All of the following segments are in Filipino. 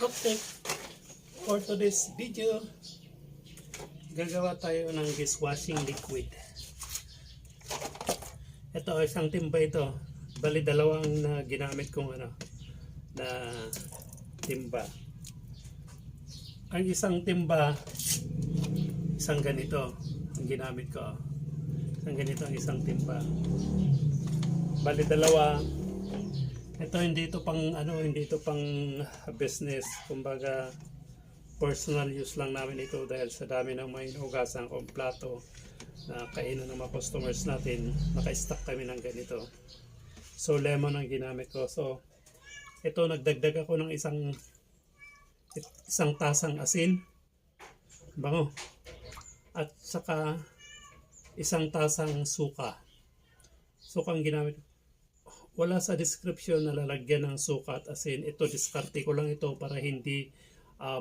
Okay, for today's video, gagawa tayo ng dishwashing liquid. Ito, isang timba ito. Bali, dalawang na ginamit kong na timba. Ang isang timba, isang ganito ang ginamit ko. Isang ganito ang isang timba. Bali, dalawa. Ito hindi ito pang hindi ito pang business, kumbaga personal use lang namin ito dahil sa dami ng mga inuugasan kong plato na kainan ng mga customers natin, naka-stock kami ng ganito. So lemon ang ginamit ko. So ito, nagdagdag ako ng isang tasang asin, bango, at saka isang tasang suka. Suka ang ginamit. Wala sa description na lalagyan ng suka at asin. Ito, diskarte ko lang ito para hindi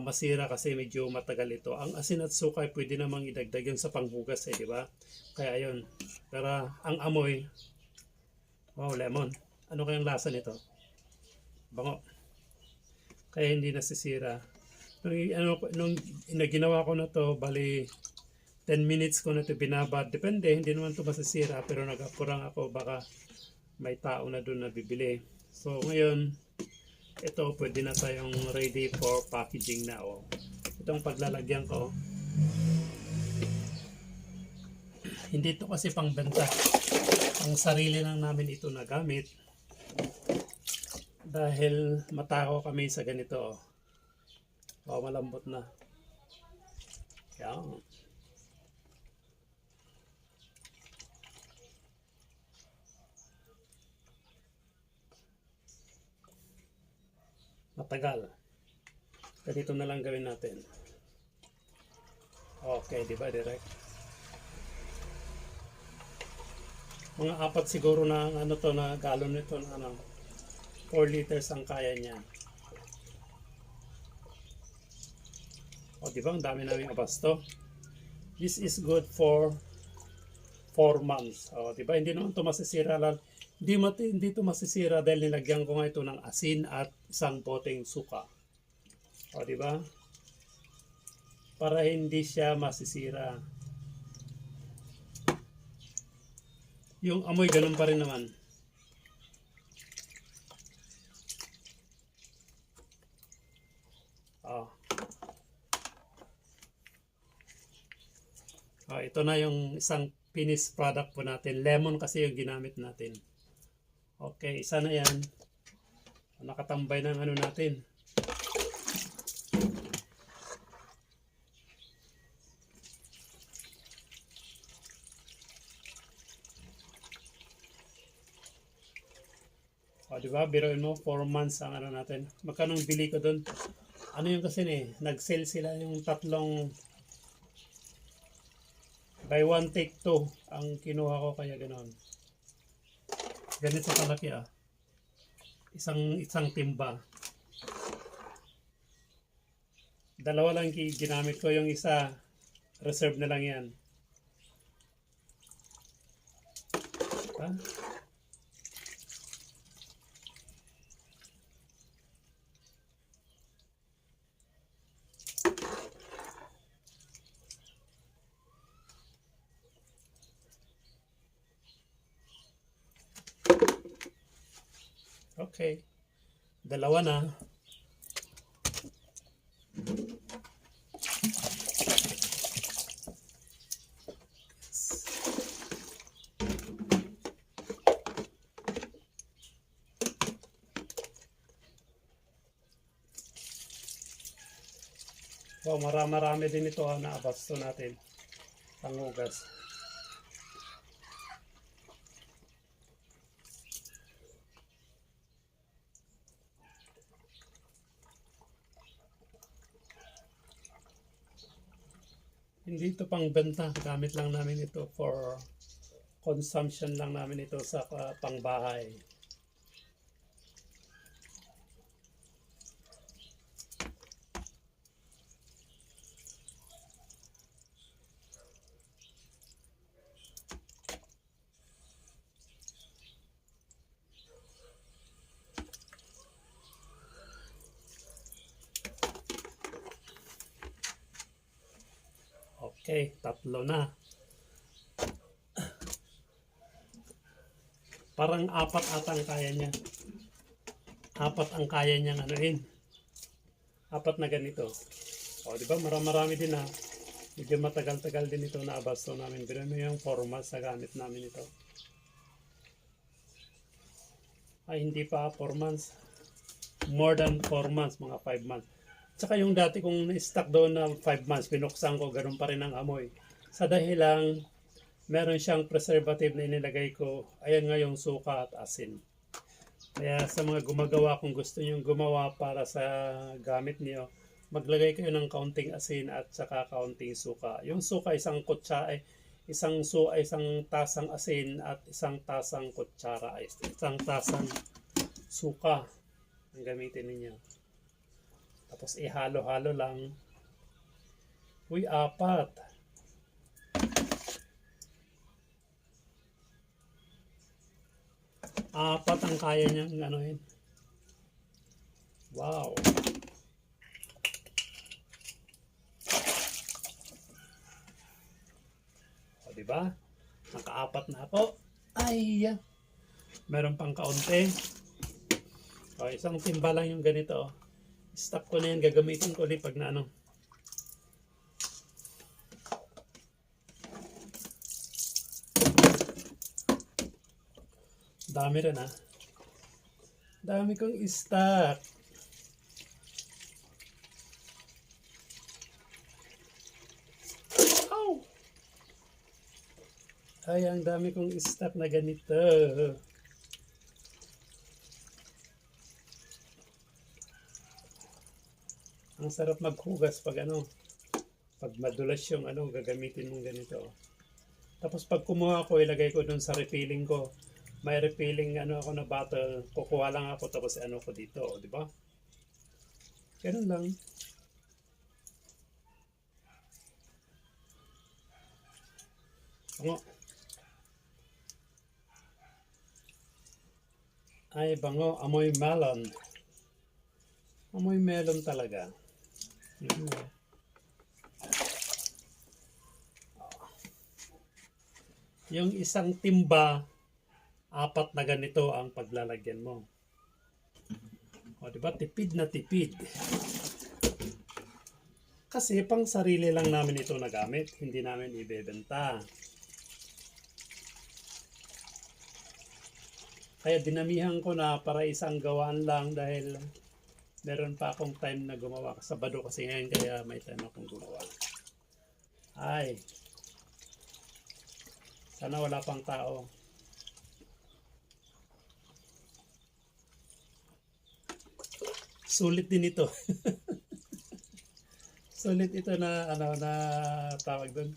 masira kasi medyo matagal ito. Ang asin at suka ay pwede namang idagdag yun sa panghugas di ba? Kaya yun. Pero ang amoy, wow, lemon. Ano kayang lasa nito? Bango. Kaya hindi nasisira. Nung ginawa ko na to, bali 10 minutes ko na to binabad. Depende, hindi naman to masisira, pero nagapurang ako, baka may tao na doon na bibili. So ngayon, ito pwede na tayong ready for packaging na. Itong paglalagyan ko, hindi ito kasi pang benta. Ang sarili lang namin ito na gamit dahil matakaw kami sa ganito. Malambot na. Yan. Matagal. Ganito na lang gawin natin. Okay, di ba, direct? Mga 4 siguro na na galon nito na 4 liters ang kaya niya. Di ba, ang dami namin abasto. This is good for 4 months. Di ba, hindi naman ito masisira lang. Hindi ito masisira dahil nilagyan ko nga ito ng asin at isang poteng suka. Di ba? Para hindi siya masisira. Yung amoy ganun pa rin naman. Ito na yung isang finished product po natin. Lemon kasi yung ginamit natin. Okay, isa na yan. Nakatambay ng natin. Diba? Biruin mo, 4 months ang natin. Magkano bili ko doon? Yung kasi nag-sell sila yung tatlong buy one take 2 ang kinuha ko, kaya ganoon. Ganito kalaki Isang timba. Dalawa lang ginamit ko, yung isa reserve na lang yan. Okay. Dalawa na. Wow, marami din ito na abasto natin. Panghugas. Hindi ito pang benta. Gamit lang namin ito for consumption lang namin ito sa pangbahay. Okay, 3 na. Parang 4 atang kaya niya. 4 ang kaya niyang anuin. 4 na ganito. O, di ba? Marami din na. Medyo matagal-tagal din ito na abasto namin. Pero may yung 4 months na gamit namin ito. Ay, hindi pa 4 months. More than 4 months, mga 5 months. Tsaka yung dati kong na-stock doon na 5 months, pinuksan ko, ganun pa rin ang amoy. Sa dahilang, meron siyang preservative na inilagay ko. Ayan nga yung suka at asin. Kaya sa mga gumagawa, kung gusto nyo gumawa para sa gamit niyo, maglagay kayo ng kaunting asin at saka kaunting suka. Yung suka, isang tasang asin at isang tasang kutsara, isang tasang suka ang gamitin ninyo. Tapos ihalo-halo lang. Uy, 4. 4 ang kaya niyang anuhin. Wow. O, diba? Naka-4 na ako. Ay, meron pang kaunti. O, isang timba lang yung ganito. Stock ko na yan. Gagamitin ko ulit pag na ano. Dami rin ha. Dami kong stock. Ow! Ay, ang dami kong stock na ganito. Ang sarap maghugas pag ano. Pag madulas yung ano, gagamitin mong ganito. Tapos pag kumuha ko, ilagay ko dun sa refilling ko. May refilling ano ako na bottle, kukuha lang ako tapos ano ko dito, di ba? Ganun lang. Bango. Ay, bango, amoy melon. Amoy melon talaga. Yung isang timba, 4 na ganito ang paglalagyan mo. O, diba? Tipid na tipid. Kasi pang sarili lang namin ito nagamit. Hindi namin ibebenta. Kaya dinamihan ko na para isang gawaan lang dahil meron pa akong time na gumawa. Sabado kasi ngayon kaya may time akong gumawa. Ay. Sana wala pang tao. Sulit din ito. Sulit ito na ano na tawag doon.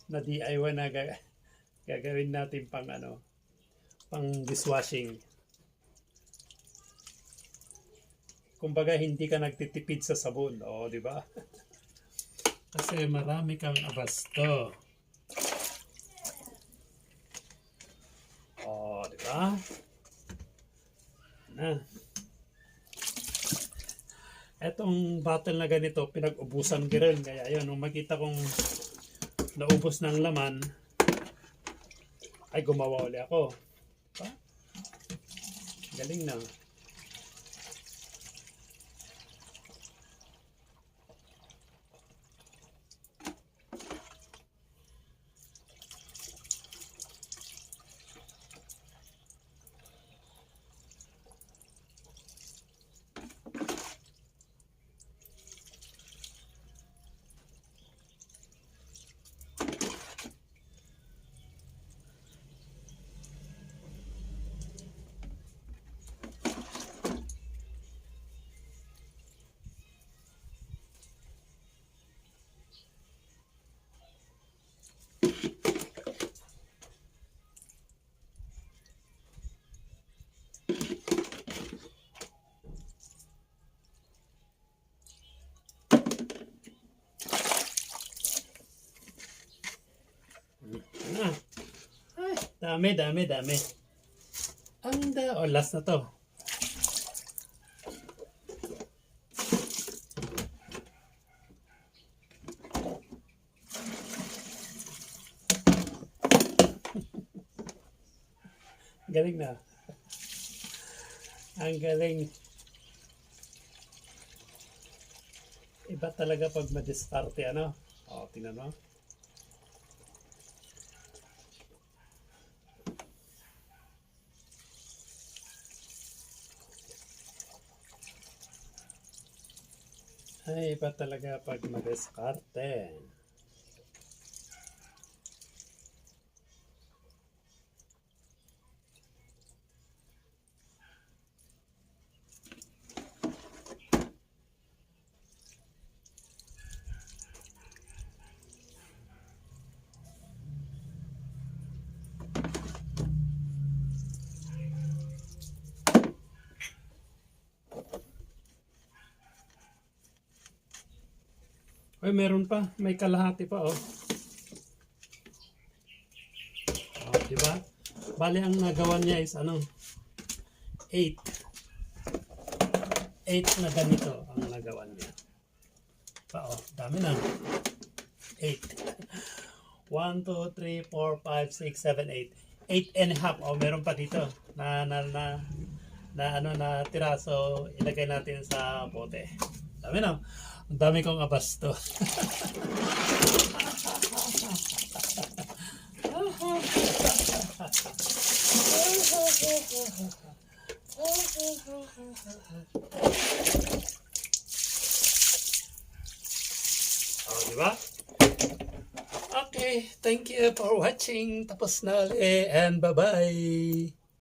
Na DIY na gagawin natin pang ano, pang dishwashing. Kumbaga hindi ka nagtitipid sa sabon, di ba? Kasi marami kang abasto. Di ba? Na. Etong bottle na ganito, pinag-ubusan ko rin. Kaya ayun, nung makita kong naubos ng laman, ay gumawa ulit ako. Diba? Galing na. Dami. Last na to. galing na. Ang galing. Iba talaga pag madiskarte, ano? O, tingnan mo. Ay, iba talaga pag madiskarte. Ay, meron pa. May kalahati pa, oh. Oh, diba? Bali, ang nagawa niya is, 8. 8 na ganito ang nagawa niya. Pa, oh, dami na. 8. 1, 2, 3, 4, 5, 6, 7, 8. 8 and a half. Oh, meron pa dito na tira. So, ilagay natin sa bote. Dami na. Ang dami kong abasto. Oh, diba? Okay, thank you for watching. Tapos na ulit and bye-bye.